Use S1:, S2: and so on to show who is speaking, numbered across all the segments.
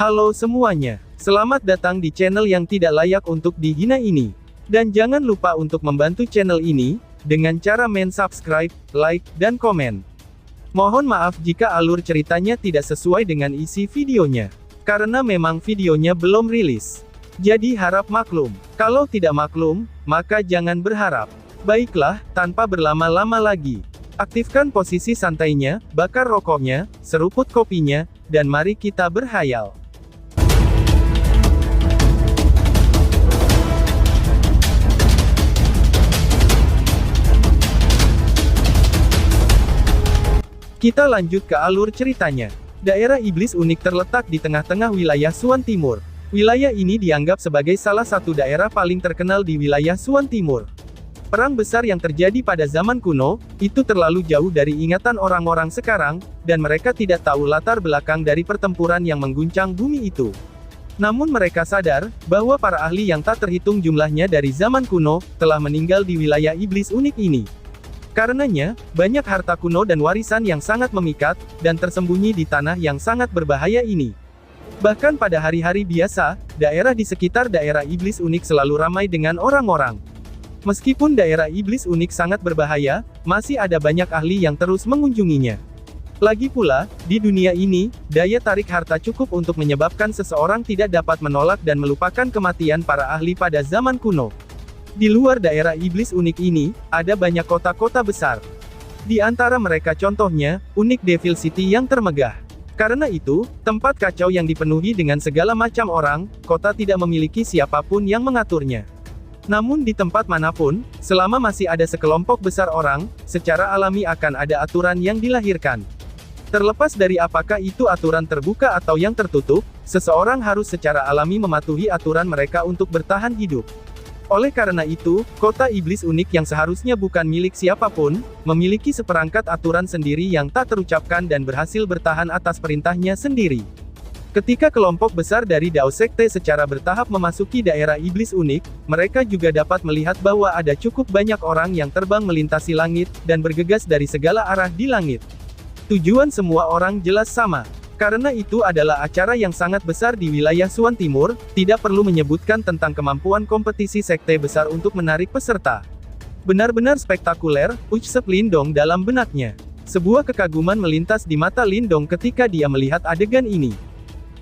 S1: Halo semuanya, selamat datang di channel yang tidak layak untuk dihina ini. Dan jangan lupa untuk membantu channel ini, dengan cara subscribe, like, dan komen. Mohon maaf jika alur ceritanya tidak sesuai dengan isi videonya. Karena memang videonya belum rilis. Jadi harap maklum. Kalau tidak maklum, maka jangan berharap. Baiklah, tanpa berlama-lama lagi. Aktifkan posisi santainya, bakar rokoknya, seruput kopinya, dan mari kita berhayal. Kita lanjut ke alur ceritanya. Daerah iblis unik terletak di tengah-tengah wilayah Suan Timur. Wilayah ini dianggap sebagai salah satu daerah paling terkenal di wilayah Suan Timur. Perang besar yang terjadi pada zaman kuno, itu terlalu jauh dari ingatan orang-orang sekarang, dan mereka tidak tahu latar belakang dari pertempuran yang mengguncang bumi itu. Namun mereka sadar, bahwa para ahli yang tak terhitung jumlahnya dari zaman kuno, telah meninggal di wilayah iblis unik ini. Karenanya, banyak harta kuno dan warisan yang sangat memikat, dan tersembunyi di tanah yang sangat berbahaya ini. Bahkan pada hari-hari biasa, daerah di sekitar daerah iblis unik selalu ramai dengan orang-orang. Meskipun daerah iblis unik sangat berbahaya, masih ada banyak ahli yang terus mengunjunginya. Lagi pula, di dunia ini, daya tarik harta cukup untuk menyebabkan seseorang tidak dapat menolak dan melupakan kematian para ahli pada zaman kuno. Di luar daerah iblis unik ini, ada banyak kota-kota besar. Di antara mereka contohnya, unik Devil City yang termegah. Karena itu, tempat kacau yang dipenuhi dengan segala macam orang, kota tidak memiliki siapapun yang mengaturnya. Namun di tempat manapun, selama masih ada sekelompok besar orang, secara alami akan ada aturan yang dilahirkan. Terlepas dari apakah itu aturan terbuka atau yang tertutup, seseorang harus secara alami mematuhi aturan mereka untuk bertahan hidup. Oleh karena itu, kota iblis unik yang seharusnya bukan milik siapapun, memiliki seperangkat aturan sendiri yang tak terucapkan dan berhasil bertahan atas perintahnya sendiri. Ketika kelompok besar dari Dao Sekte secara bertahap memasuki daerah iblis unik, mereka juga dapat melihat bahwa ada cukup banyak orang yang terbang melintasi langit, dan bergegas dari segala arah di langit. Tujuan semua orang jelas sama. Karena itu adalah acara yang sangat besar di wilayah Suan Timur, tidak perlu menyebutkan tentang kemampuan kompetisi sekte besar untuk menarik peserta. Benar-benar spektakuler, ucap Lindong dalam benaknya. Sebuah kekaguman melintas di mata Lindong ketika dia melihat adegan ini.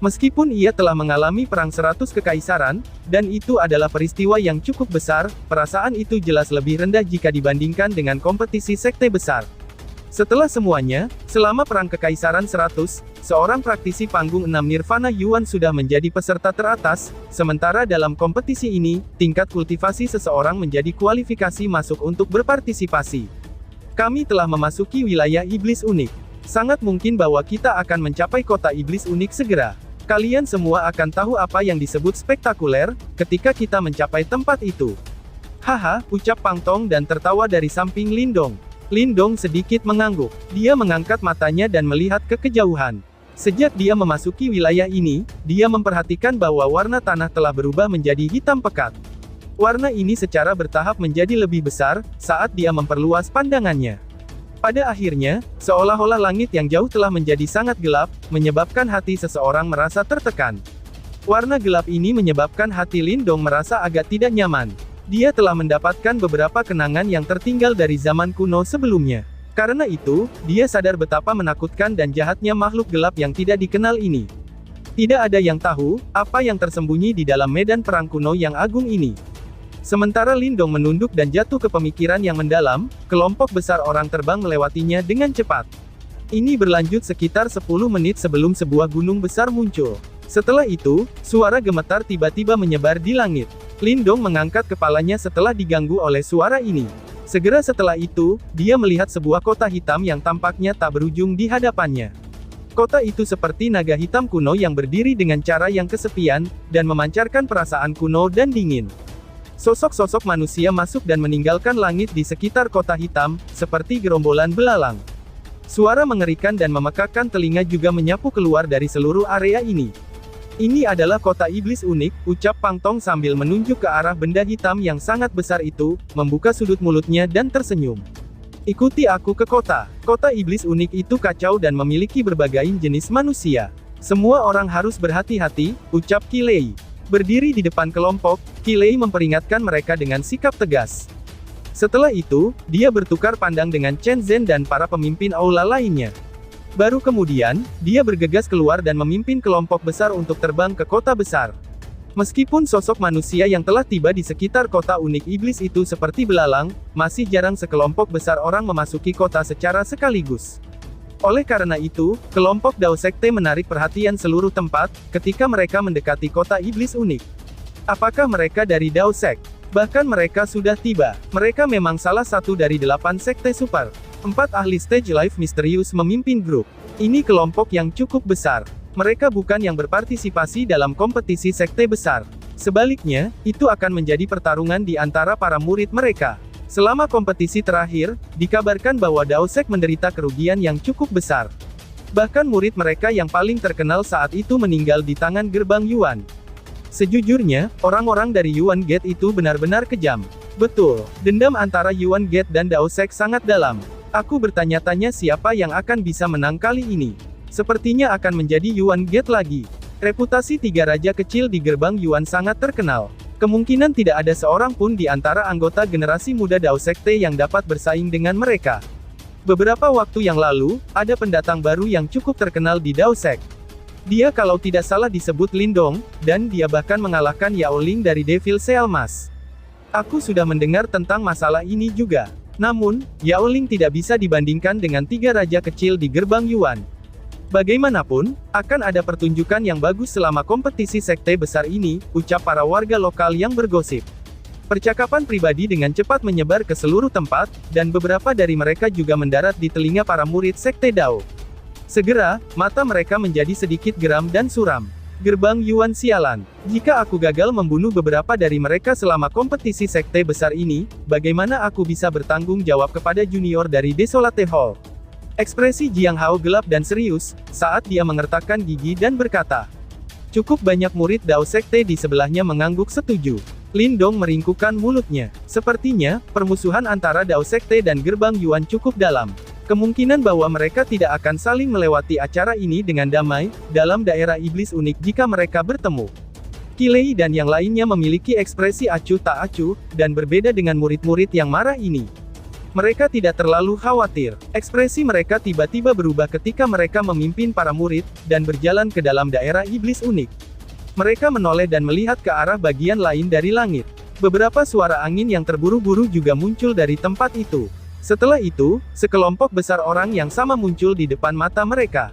S1: Meskipun ia telah mengalami perang 100 kekaisaran, dan itu adalah peristiwa yang cukup besar, perasaan itu jelas lebih rendah jika dibandingkan dengan kompetisi sekte besar. Setelah semuanya, selama perang kekaisaran 100, seorang praktisi panggung 6 Nirvana Yuan sudah menjadi peserta teratas, sementara dalam kompetisi ini, tingkat kultivasi seseorang menjadi kualifikasi masuk untuk berpartisipasi. Kami telah memasuki wilayah iblis unik. Sangat mungkin bahwa kita akan mencapai kota iblis unik segera. Kalian semua akan tahu apa yang disebut spektakuler, ketika kita mencapai tempat itu. Haha, ucap Pang Tong dan tertawa dari samping Lindong. Lindong sedikit mengangguk. Dia mengangkat matanya dan melihat ke kejauhan. Sejak dia memasuki wilayah ini, dia memperhatikan bahwa warna tanah telah berubah menjadi hitam pekat. Warna ini secara bertahap menjadi lebih besar, saat dia memperluas pandangannya. Pada akhirnya, seolah-olah langit yang jauh telah menjadi sangat gelap, menyebabkan hati seseorang merasa tertekan. Warna gelap ini menyebabkan hati Lindong merasa agak tidak nyaman. Dia telah mendapatkan beberapa kenangan yang tertinggal dari zaman kuno sebelumnya. Karena itu, dia sadar betapa menakutkan dan jahatnya makhluk gelap yang tidak dikenal ini. Tidak ada yang tahu, apa yang tersembunyi di dalam medan perang kuno yang agung ini. Sementara Lindong menunduk dan jatuh ke pemikiran yang mendalam, kelompok besar orang terbang melewatinya dengan cepat. Ini berlanjut sekitar 10 menit sebelum sebuah gunung besar muncul. Setelah itu, suara gemetar tiba-tiba menyebar di langit. Lindong mengangkat kepalanya setelah diganggu oleh suara ini. Segera setelah itu, dia melihat sebuah kota hitam yang tampaknya tak berujung di hadapannya. Kota itu seperti naga hitam kuno yang berdiri dengan cara yang kesepian, dan memancarkan perasaan kuno dan dingin. Sosok-sosok manusia masuk dan meninggalkan langit di sekitar kota hitam, seperti gerombolan belalang. Suara mengerikan dan memekakkan telinga juga menyapu keluar dari seluruh area ini. Ini adalah kota iblis unik, ucap Pang Tong sambil menunjuk ke arah benda hitam yang sangat besar itu, membuka sudut mulutnya dan tersenyum. Ikuti aku ke kota. Kota iblis unik itu kacau dan memiliki berbagai jenis manusia. Semua orang harus berhati-hati, ucap Qilei. Berdiri di depan kelompok, Qilei memperingatkan mereka dengan sikap tegas. Setelah itu, dia bertukar pandang dengan Chen Zhen dan para pemimpin aula lainnya. Baru kemudian, dia bergegas keluar dan memimpin kelompok besar untuk terbang ke kota besar. Meskipun sosok manusia yang telah tiba di sekitar kota unik iblis itu seperti belalang, masih jarang sekelompok besar orang memasuki kota secara sekaligus. Oleh karena itu, kelompok Dao Sekte menarik perhatian seluruh tempat, ketika mereka mendekati kota iblis unik. Apakah mereka dari Dao Sek? Bahkan mereka sudah tiba. Mereka memang salah satu dari 8 sekte super. 4 ahli stage life misterius memimpin grup. Ini kelompok yang cukup besar. Mereka bukan yang berpartisipasi dalam kompetisi sekte besar. Sebaliknya, itu akan menjadi pertarungan di antara para murid mereka. Selama kompetisi terakhir, dikabarkan bahwa Dao Sek menderita kerugian yang cukup besar. Bahkan murid mereka yang paling terkenal saat itu meninggal di tangan gerbang Yuan. Sejujurnya, orang-orang dari Yuan Gate itu benar-benar kejam. Betul, dendam antara Yuan Gate dan Dao Sek sangat dalam. Aku bertanya-tanya siapa yang akan bisa menang kali ini. Sepertinya akan menjadi Yuan Gate lagi. Reputasi 3 raja kecil di gerbang Yuan sangat terkenal. Kemungkinan tidak ada seorang pun di antara anggota generasi muda Dao Sekte yang dapat bersaing dengan mereka. Beberapa waktu yang lalu, ada pendatang baru yang cukup terkenal di Dao Sek. Dia kalau tidak salah disebut Lindong, dan dia bahkan mengalahkan Yao Ling dari Devil Sealmas. Aku sudah mendengar tentang masalah ini juga. Namun, Yao Ling tidak bisa dibandingkan dengan 3 raja kecil di gerbang Yuan. Bagaimanapun, akan ada pertunjukan yang bagus selama kompetisi sekte besar ini, ucap para warga lokal yang bergosip. Percakapan pribadi dengan cepat menyebar ke seluruh tempat, dan beberapa dari mereka juga mendarat di telinga para murid sekte Dao. Segera, mata mereka menjadi sedikit geram dan suram. Gerbang Yuan sialan. Jika aku gagal membunuh beberapa dari mereka selama kompetisi sekte besar ini, bagaimana aku bisa bertanggung jawab kepada junior dari Desolate Hall? Ekspresi Jiang Hao gelap dan serius, saat dia mengertakkan gigi dan berkata. Cukup banyak murid Dao Sekte di sebelahnya mengangguk setuju. Lindong meringkukkan mulutnya. Sepertinya, permusuhan antara Dao Sekte dan gerbang Yuan cukup dalam. Kemungkinan bahwa mereka tidak akan saling melewati acara ini dengan damai, dalam daerah iblis unik jika mereka bertemu. Qilei dan yang lainnya memiliki ekspresi acuh tak acuh, dan berbeda dengan murid-murid yang marah ini. Mereka tidak terlalu khawatir. Ekspresi mereka tiba-tiba berubah ketika mereka memimpin para murid, dan berjalan ke dalam daerah iblis unik. Mereka menoleh dan melihat ke arah bagian lain dari langit. Beberapa suara angin yang terburu-buru juga muncul dari tempat itu. Setelah itu, sekelompok besar orang yang sama muncul di depan mata mereka.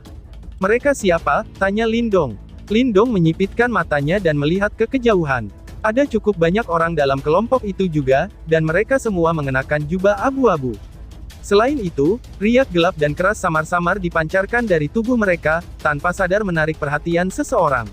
S1: Mereka siapa? Tanya Lindong. Lindong menyipitkan matanya dan melihat ke kejauhan. Ada cukup banyak orang dalam kelompok itu juga, dan mereka semua mengenakan jubah abu-abu. Selain itu, riak gelap dan keras samar-samar dipancarkan dari tubuh mereka, tanpa sadar menarik perhatian seseorang.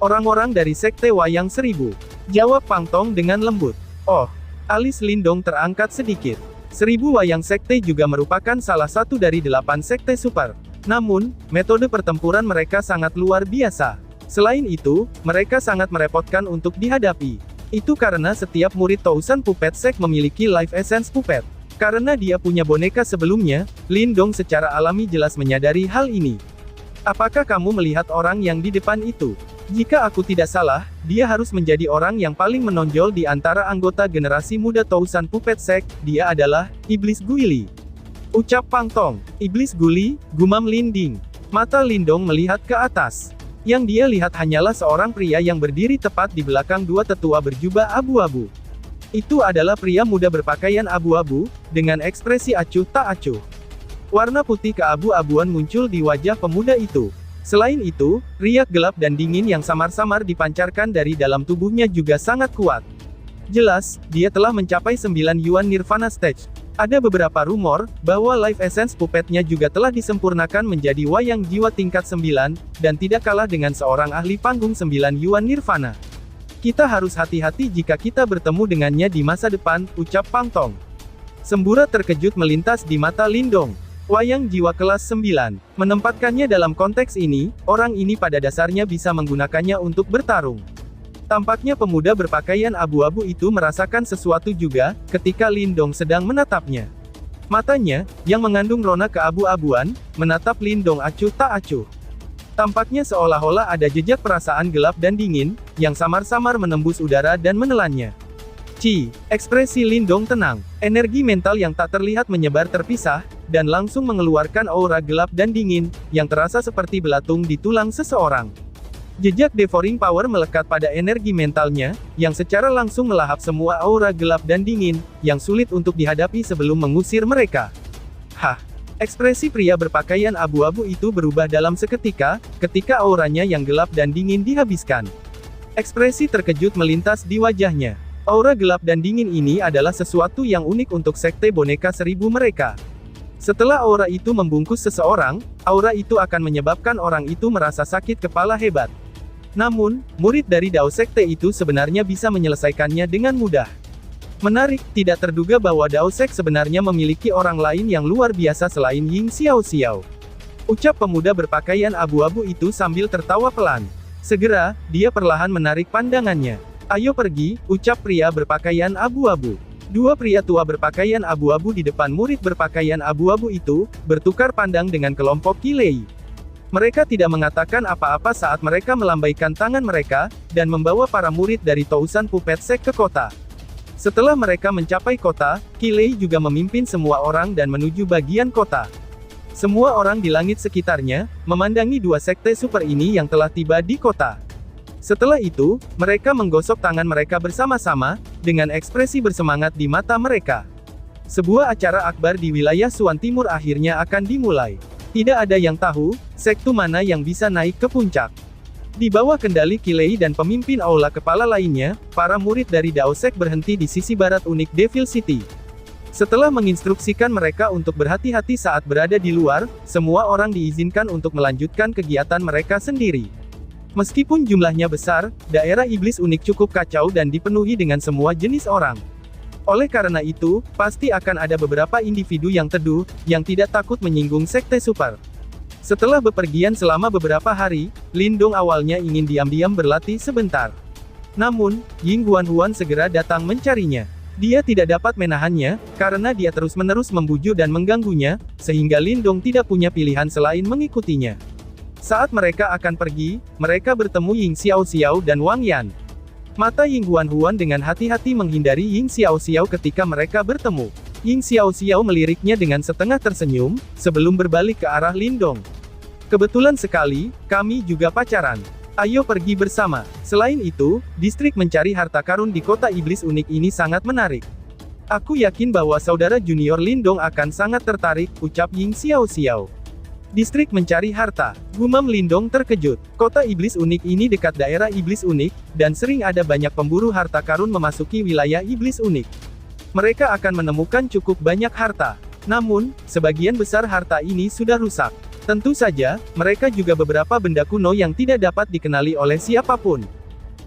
S1: Orang-orang dari Sekte Wayang Seribu. Jawab Pang Tong dengan lembut. Oh, alis Lindong terangkat sedikit. 1000 Wayang Sekte juga merupakan salah satu dari 8 sekte super. Namun, metode pertempuran mereka sangat luar biasa. Selain itu, mereka sangat merepotkan untuk dihadapi. Itu karena setiap murid Tousan Puppet Sek memiliki Life Essence Puppet. Karena dia punya boneka sebelumnya, Lindong secara alami jelas menyadari hal ini. Apakah kamu melihat orang yang di depan itu? Jika aku tidak salah, dia harus menjadi orang yang paling menonjol di antara anggota generasi muda Tousan Puppet Sek, dia adalah Iblis Guili. Ucap Pang Tong. Iblis Guli, gumam Linding. Mata Lindong melihat ke atas. Yang dia lihat hanyalah seorang pria yang berdiri tepat di belakang 2 tetua berjubah abu-abu. Itu adalah pria muda berpakaian abu-abu, dengan ekspresi acuh tak acuh. Warna putih keabu-abuan muncul di wajah pemuda itu. Selain itu, riak gelap dan dingin yang samar-samar dipancarkan dari dalam tubuhnya juga sangat kuat. Jelas, dia telah mencapai 9 Yuan Nirvana Stage. Ada beberapa rumor, bahwa Life Essence Puppetnya juga telah disempurnakan menjadi wayang jiwa tingkat 9, dan tidak kalah dengan seorang ahli panggung 9 Yuan Nirvana. Kita harus hati-hati jika kita bertemu dengannya di masa depan, ucap Pang Tong. Semburat terkejut melintas di mata Lindong. Wayang jiwa kelas 9. Menempatkannya dalam konteks ini, orang ini pada dasarnya bisa menggunakannya untuk bertarung. Tampaknya pemuda berpakaian abu-abu itu merasakan sesuatu juga, ketika Lindong sedang menatapnya. Matanya, yang mengandung rona keabu-abuan, menatap Lindong acuh tak acuh. Tampaknya seolah-olah ada jejak perasaan gelap dan dingin, yang samar-samar menembus udara dan menelannya. Ekspresi Lindong tenang. Energi mental yang tak terlihat menyebar terpisah, dan langsung mengeluarkan aura gelap dan dingin, yang terasa seperti belatung di tulang seseorang. Jejak devouring power melekat pada energi mentalnya, yang secara langsung melahap semua aura gelap dan dingin, yang sulit untuk dihadapi sebelum mengusir mereka. Ekspresi pria berpakaian abu-abu itu berubah dalam seketika, ketika auranya yang gelap dan dingin dihabiskan. Ekspresi terkejut melintas di wajahnya. Aura gelap dan dingin ini adalah sesuatu yang unik untuk sekte boneka seribu mereka. Setelah aura itu membungkus seseorang, aura itu akan menyebabkan orang itu merasa sakit kepala hebat. Namun, murid dari Dao Sekte itu sebenarnya bisa menyelesaikannya dengan mudah. Menarik, tidak terduga bahwa Dao Sek sebenarnya memiliki orang lain yang luar biasa selain Ying Xiao. Ucap pemuda berpakaian abu-abu itu sambil tertawa pelan. Segera, dia perlahan menarik pandangannya. Ayo pergi, ucap pria berpakaian abu-abu. Dua pria tua berpakaian abu-abu di depan murid berpakaian abu-abu itu, bertukar pandang dengan kelompok Qilei. Mereka tidak mengatakan apa-apa saat mereka melambaikan tangan mereka, dan membawa para murid dari Tousan Puppet Sek ke kota. Setelah mereka mencapai kota, Qilei juga memimpin semua orang dan menuju bagian kota. Semua orang di langit sekitarnya, memandangi dua sekte super ini yang telah tiba di kota. Setelah itu, mereka menggosok tangan mereka bersama-sama, dengan ekspresi bersemangat di mata mereka. Sebuah acara akbar di wilayah Suan Timur akhirnya akan dimulai. Tidak ada yang tahu, sekte mana yang bisa naik ke puncak. Di bawah kendali Qilei dan pemimpin aula kepala lainnya, para murid dari Dao Sek berhenti di sisi barat unik Devil City. Setelah menginstruksikan mereka untuk berhati-hati saat berada di luar, semua orang diizinkan untuk melanjutkan kegiatan mereka sendiri. Meskipun jumlahnya besar, daerah iblis unik cukup kacau dan dipenuhi dengan semua jenis orang. Oleh karena itu, pasti akan ada beberapa individu yang teduh, yang tidak takut menyinggung sekte super. Setelah bepergian selama beberapa hari, Lindong awalnya ingin diam-diam berlatih sebentar. Namun, Ying Huan segera datang mencarinya. Dia tidak dapat menahannya, karena dia terus-menerus membujuk dan mengganggunya, sehingga Lindong tidak punya pilihan selain mengikutinya. Saat mereka akan pergi, mereka bertemu Ying Xiao dan Wang Yan. Mata Ying Huan dengan hati-hati menghindari Ying Xiao ketika mereka bertemu. Ying Xiao meliriknya dengan setengah tersenyum, sebelum berbalik ke arah Lindong. Kebetulan sekali, kami juga pacaran. Ayo pergi bersama. Selain itu, distrik mencari harta karun di kota iblis unik ini sangat menarik. Aku yakin bahwa saudara junior Lindong akan sangat tertarik, ucap Ying Xiao. Distrik mencari harta. Gumam Lindong terkejut. Kota iblis unik ini dekat daerah iblis unik, dan sering ada banyak pemburu harta karun memasuki wilayah iblis unik. Mereka akan menemukan cukup banyak harta. Namun, sebagian besar harta ini sudah rusak. Tentu saja, mereka juga beberapa benda kuno yang tidak dapat dikenali oleh siapapun.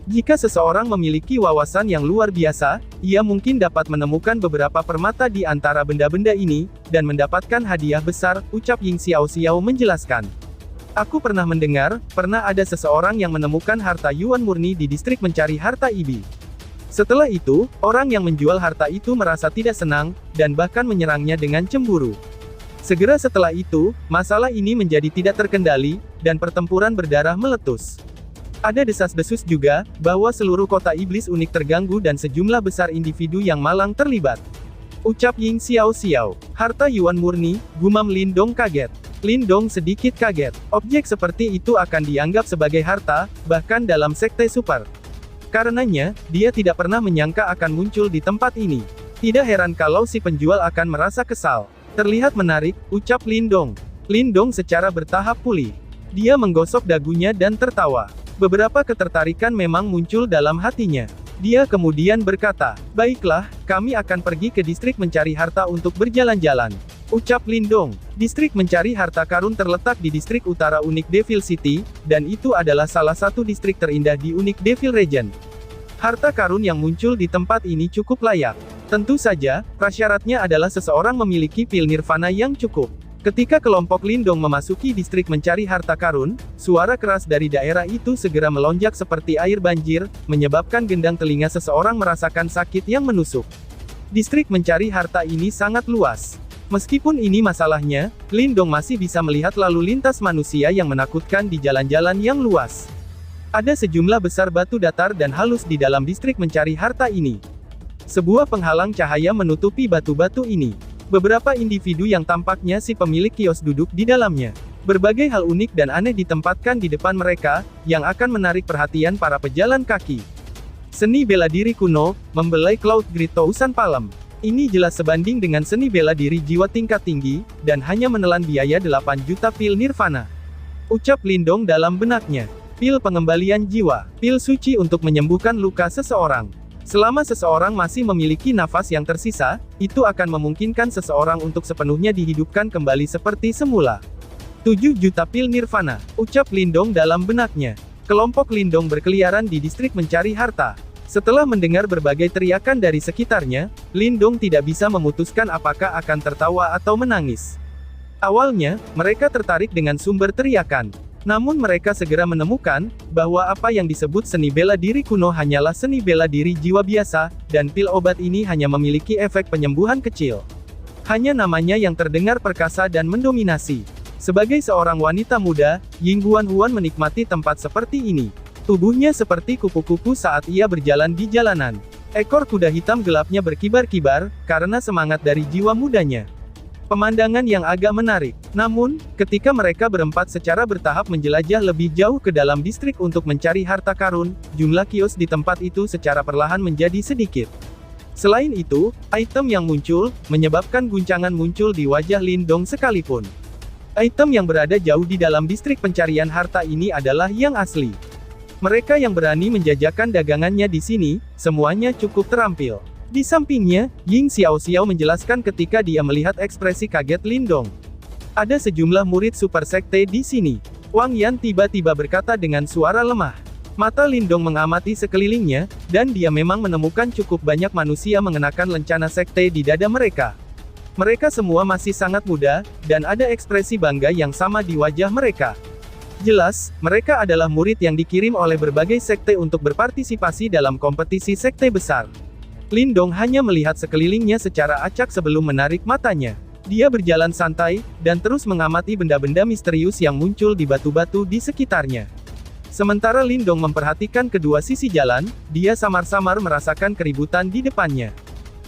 S1: Jika seseorang memiliki wawasan yang luar biasa, ia mungkin dapat menemukan beberapa permata di antara benda-benda ini, dan mendapatkan hadiah besar, ucap Ying Xiao menjelaskan. Aku pernah mendengar, pernah ada seseorang yang menemukan harta Yuan murni di distrik mencari harta Ibi. Setelah itu, orang yang menjual harta itu merasa tidak senang, dan bahkan menyerangnya dengan cemburu. Segera setelah itu, masalah ini menjadi tidak terkendali, dan pertempuran berdarah meletus. Ada desas-desus juga, bahwa seluruh kota iblis unik terganggu dan sejumlah besar individu yang malang terlibat. Ucap Ying Xiao. Harta Yuan murni, gumam Lindong kaget. Lindong sedikit kaget. Objek seperti itu akan dianggap sebagai harta, bahkan dalam sekte super. Karenanya, dia tidak pernah menyangka akan muncul di tempat ini. Tidak heran kalau si penjual akan merasa kesal. Terlihat menarik, ucap Lindong. Lindong secara bertahap pulih. Dia menggosok dagunya dan tertawa. Beberapa ketertarikan memang muncul dalam hatinya. Dia kemudian berkata, baiklah, kami akan pergi ke distrik mencari harta untuk berjalan-jalan. Ucap Lindong. Distrik mencari harta karun terletak di distrik utara unik Devil City, dan itu adalah salah satu distrik terindah di unik Devil Region. Harta karun yang muncul di tempat ini cukup layak. Tentu saja, prasyaratnya adalah seseorang memiliki pil nirvana yang cukup. Ketika kelompok Lindong memasuki distrik mencari harta karun, suara keras dari daerah itu segera melonjak seperti air banjir, menyebabkan gendang telinga seseorang merasakan sakit yang menusuk. Distrik mencari harta ini sangat luas. Meskipun ini masalahnya, Lindong masih bisa melihat lalu lintas manusia yang menakutkan di jalan-jalan yang luas. Ada sejumlah besar batu datar dan halus di dalam distrik mencari harta ini. Sebuah penghalang cahaya menutupi batu-batu ini. Beberapa individu yang tampaknya si pemilik kios duduk di dalamnya. Berbagai hal unik dan aneh ditempatkan di depan mereka, yang akan menarik perhatian para pejalan kaki. Seni bela diri kuno, membelai Cloud Grid Tousan Palem. Ini jelas sebanding dengan seni bela diri jiwa tingkat tinggi, dan hanya menelan biaya 8 juta pil nirvana. Ucap Lindong dalam benaknya. Pil pengembalian jiwa, pil suci untuk menyembuhkan luka seseorang. Selama seseorang masih memiliki nafas yang tersisa, itu akan memungkinkan seseorang untuk sepenuhnya dihidupkan kembali seperti semula. 7 juta pil nirvana, ucap Lindong dalam benaknya. Kelompok Lindong berkeliaran di distrik mencari harta. Setelah mendengar berbagai teriakan dari sekitarnya, Lindong tidak bisa memutuskan apakah akan tertawa atau menangis. Awalnya, mereka tertarik dengan sumber teriakan. Namun mereka segera menemukan, bahwa apa yang disebut seni bela diri kuno hanyalah seni bela diri jiwa biasa, dan pil obat ini hanya memiliki efek penyembuhan kecil. Hanya namanya yang terdengar perkasa dan mendominasi. Sebagai seorang wanita muda, Ying Huan menikmati tempat seperti ini. Tubuhnya seperti kupu-kupu saat ia berjalan di jalanan. Ekor kuda hitam gelapnya berkibar-kibar, karena semangat dari jiwa mudanya. Pemandangan yang agak menarik. Namun, ketika mereka berempat secara bertahap menjelajah lebih jauh ke dalam distrik untuk mencari harta karun, jumlah kios di tempat itu secara perlahan menjadi sedikit. Selain itu, item yang muncul, menyebabkan guncangan muncul di wajah Lindong sekalipun. Item yang berada jauh di dalam distrik pencarian harta ini adalah yang asli. Mereka yang berani menjajakan dagangannya di sini, semuanya cukup terampil. Di sampingnya, Ying Xiaoxiao menjelaskan ketika dia melihat ekspresi kaget Lindong. Ada sejumlah murid super sekte di sini. Wang Yan tiba-tiba berkata dengan suara lemah. Mata Lindong mengamati sekelilingnya, dan dia memang menemukan cukup banyak manusia mengenakan lencana sekte di dada mereka. Mereka semua masih sangat muda, dan ada ekspresi bangga yang sama di wajah mereka. Jelas, mereka adalah murid yang dikirim oleh berbagai sekte untuk berpartisipasi dalam kompetisi sekte besar. Lindong hanya melihat sekelilingnya secara acak sebelum menarik matanya. Dia berjalan santai, dan terus mengamati benda-benda misterius yang muncul di batu-batu di sekitarnya. Sementara Lindong memperhatikan kedua sisi jalan, dia samar-samar merasakan keributan di depannya.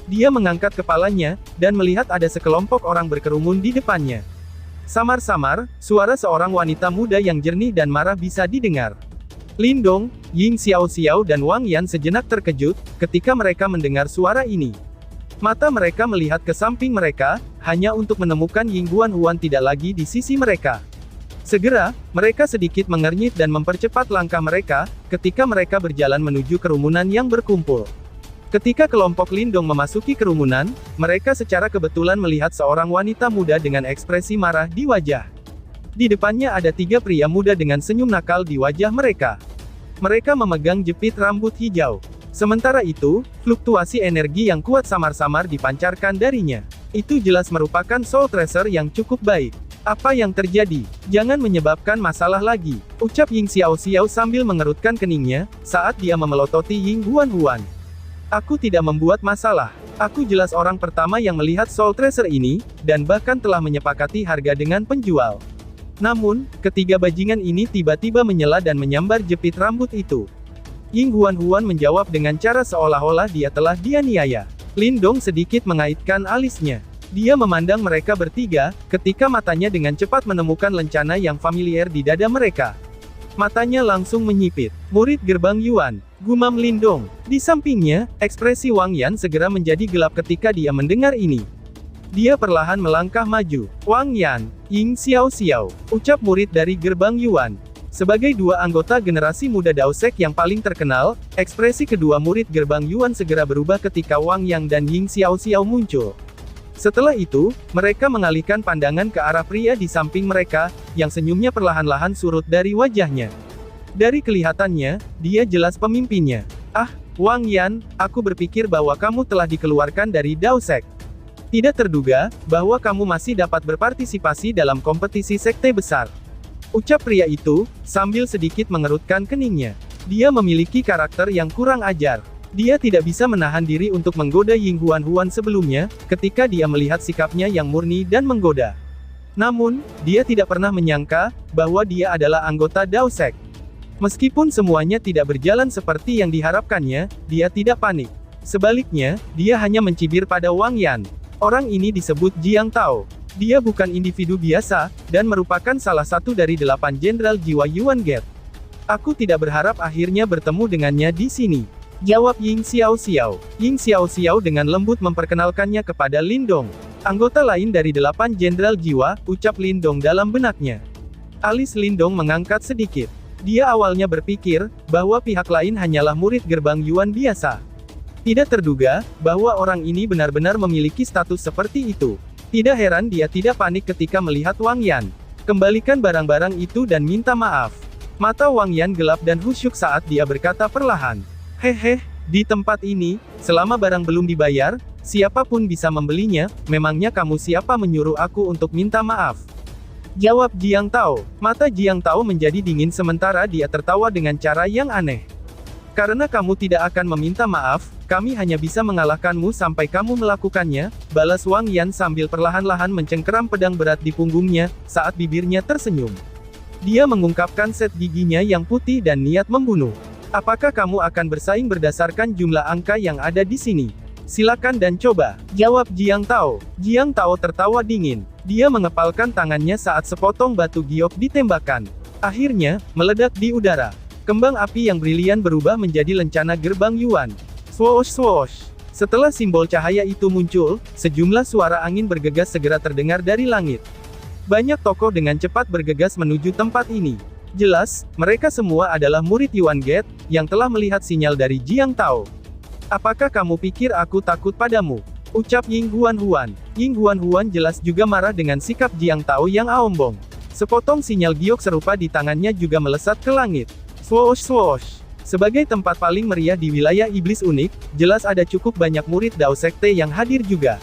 S1: Dia mengangkat kepalanya, dan melihat ada sekelompok orang berkerumun di depannya. Samar-samar, suara seorang wanita muda yang jernih dan marah bisa didengar. Lindong, Ying Xiaoxiao dan Wang Yan sejenak terkejut, ketika mereka mendengar suara ini. Mata mereka melihat ke samping mereka, hanya untuk menemukan Ying Huan tidak lagi di sisi mereka. Segera, mereka sedikit mengernyit dan mempercepat langkah mereka, ketika mereka berjalan menuju kerumunan yang berkumpul. Ketika kelompok Lindong memasuki kerumunan, mereka secara kebetulan melihat seorang wanita muda dengan ekspresi marah di wajah. Di depannya ada 3 pria muda dengan senyum nakal di wajah mereka. Mereka memegang jepit rambut hijau. Sementara itu, fluktuasi energi yang kuat samar-samar dipancarkan darinya. Itu jelas merupakan Soul Tracer yang cukup baik. Apa yang terjadi? Jangan menyebabkan masalah lagi, ucap Ying Xiaoxiao sambil mengerutkan keningnya, saat dia memelototi Ying Huan. Aku tidak membuat masalah. Aku jelas orang pertama yang melihat Soul Tracer ini, dan bahkan telah menyepakati harga dengan penjual. Namun, ketiga bajingan ini tiba-tiba menyela dan menyambar jepit rambut itu. Ying Huan menjawab dengan cara seolah-olah dia telah dianiaya. Lindong sedikit mengaitkan alisnya. Dia memandang mereka bertiga, ketika matanya dengan cepat menemukan lencana yang familiar di dada mereka. Matanya langsung menyipit. Murid gerbang Yuan, gumam Lindong. Di sampingnya, ekspresi Wang Yan segera menjadi gelap ketika dia mendengar ini. Dia perlahan melangkah maju. Wang Yan, Ying Xiaoxiao, ucap murid dari gerbang Yuan. Sebagai dua anggota generasi muda Daosek yang paling terkenal, ekspresi kedua murid gerbang Yuan segera berubah ketika Wang Yang dan Ying Xiaoxiao muncul. Setelah itu, mereka mengalihkan pandangan ke arah pria di samping mereka, yang senyumnya perlahan-lahan surut dari wajahnya. Dari kelihatannya, dia jelas pemimpinnya. Ah, Wang Yan, aku berpikir bahwa kamu telah dikeluarkan dari Daosek. Tidak terduga, bahwa kamu masih dapat berpartisipasi dalam kompetisi sekte besar. Ucap pria itu, sambil sedikit mengerutkan keningnya. Dia memiliki karakter yang kurang ajar. Dia tidak bisa menahan diri untuk menggoda Ying Huan sebelumnya, ketika dia melihat sikapnya yang murni dan menggoda. Namun, dia tidak pernah menyangka bahwa dia adalah anggota Dao Sek. Meskipun semuanya tidak berjalan seperti yang diharapkannya, dia tidak panik. Sebaliknya, dia hanya mencibir pada Wang Yan. Orang ini disebut Jiang Tao. Dia bukan individu biasa, dan merupakan salah satu dari 8 jenderal jiwa Yuan Gate. Aku tidak berharap akhirnya bertemu dengannya di sini, jawab Ying Xiaoxiao. Ying Xiaoxiao dengan lembut memperkenalkannya kepada Lindong. Anggota lain dari 8 jenderal jiwa, ucap Lindong dalam benaknya. Alis Lindong mengangkat sedikit. Dia awalnya berpikir bahwa pihak lain hanyalah murid gerbang Yuan biasa. Tidak terduga bahwa orang ini benar-benar memiliki status seperti itu. Tidak heran dia tidak panik ketika melihat Wang Yan. Kembalikan barang-barang itu dan minta maaf. Mata Wang Yan gelap dan khusyuk saat dia berkata perlahan. Hehe, di tempat ini, selama barang belum dibayar, siapapun bisa membelinya, memangnya kamu siapa menyuruh aku untuk minta maaf? Jawab Jiang Tao. Mata Jiang Tao menjadi dingin sementara dia tertawa dengan cara yang aneh. Karena kamu tidak akan meminta maaf, kami hanya bisa mengalahkanmu sampai kamu melakukannya, balas Wang Yan sambil perlahan-lahan mencengkeram pedang berat di punggungnya, saat bibirnya tersenyum. Dia mengungkapkan set giginya yang putih dan niat membunuh. Apakah kamu akan bersaing berdasarkan jumlah angka yang ada di sini? Silakan dan coba, jawab Jiang Tao. Jiang Tao tertawa dingin. Dia mengepalkan tangannya saat sepotong batu giok ditembakkan. Akhirnya, meledak di udara. Kembang api yang brilian berubah menjadi lencana gerbang Yuan. Swoosh swoosh. Setelah simbol cahaya itu muncul, sejumlah suara angin bergegas segera terdengar dari langit. Banyak tokoh dengan cepat bergegas menuju tempat ini. Jelas, mereka semua adalah murid Yuan Gate, yang telah melihat sinyal dari Jiang Tao. Apakah kamu pikir aku takut padamu? Ucap Ying Huan. Ying Huan jelas juga marah dengan sikap Jiang Tao yang aombong. Sepotong sinyal giok serupa di tangannya juga melesat ke langit. Swoosh swoosh. Sebagai tempat paling meriah di wilayah iblis unik, jelas ada cukup banyak murid Dao Sekte yang hadir juga.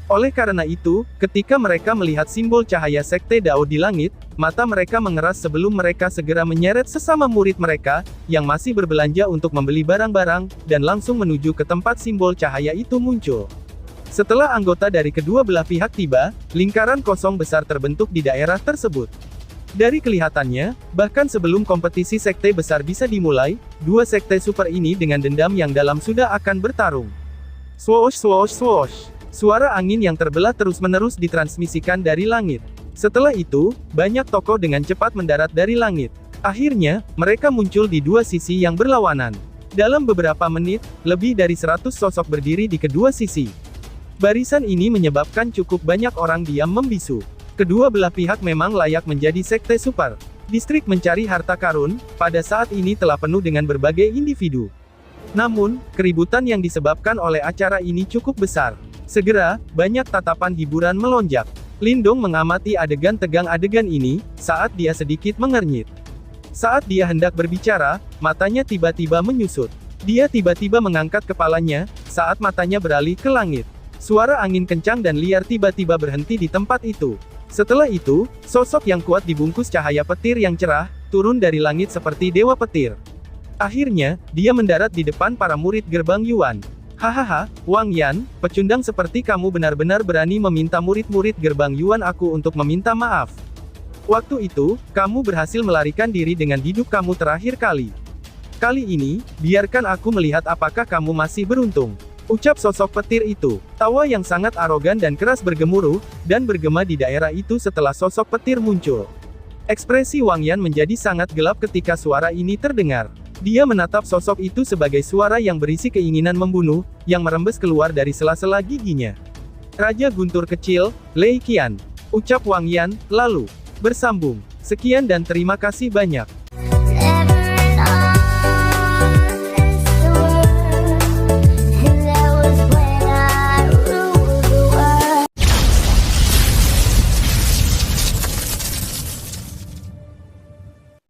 S1: Oleh karena itu, ketika mereka melihat simbol cahaya Sekte Dao di langit, mata mereka mengeras sebelum mereka segera menyeret sesama murid mereka, yang masih berbelanja untuk membeli barang-barang, dan langsung menuju ke tempat simbol cahaya itu muncul. Setelah anggota dari kedua belah pihak tiba, lingkaran kosong besar terbentuk di daerah tersebut. Dari kelihatannya, bahkan sebelum kompetisi sekte besar bisa dimulai, dua sekte super ini dengan dendam yang dalam sudah akan bertarung. Swoosh swoosh swoosh. Suara angin yang terbelah terus-menerus ditransmisikan dari langit. Setelah itu, banyak tokoh dengan cepat mendarat dari langit. Akhirnya, mereka muncul di dua sisi yang berlawanan. Dalam beberapa menit, lebih dari 100 sosok berdiri di kedua sisi. Barisan ini menyebabkan cukup banyak orang diam membisu. Kedua belah pihak memang layak menjadi sekte super. Distrik mencari harta karun, pada saat ini telah penuh dengan berbagai individu. Namun, keributan yang disebabkan oleh acara ini cukup besar. Segera, banyak tatapan hiburan melonjak. Lindong mengamati adegan tegang adegan ini, saat dia sedikit mengernyit. Saat dia hendak berbicara, matanya tiba-tiba menyusut. Dia tiba-tiba mengangkat kepalanya, saat matanya beralih ke langit. Suara angin kencang dan liar tiba-tiba berhenti di tempat itu. Setelah itu, sosok yang kuat dibungkus cahaya petir yang cerah, turun dari langit seperti dewa petir. Akhirnya, dia mendarat di depan para murid gerbang Yuan. Hahaha, Wang Yan, pecundang seperti kamu benar-benar berani meminta murid-murid gerbang Yuan aku untuk meminta maaf. Waktu itu, kamu berhasil melarikan diri dengan hidup kamu terakhir kali. Kali ini, biarkan aku melihat apakah kamu masih beruntung. Ucap sosok petir itu. Tawa yang sangat arogan dan keras bergemuruh, dan bergema di daerah itu setelah sosok petir muncul. Ekspresi Wang Yan menjadi sangat gelap ketika suara ini terdengar. Dia menatap sosok itu sebagai suara yang berisi keinginan membunuh, yang merembes keluar dari sela-sela giginya. Raja Guntur Kecil, Lei Qian. Ucap Wang Yan, lalu bersambung. Sekian dan terima kasih banyak.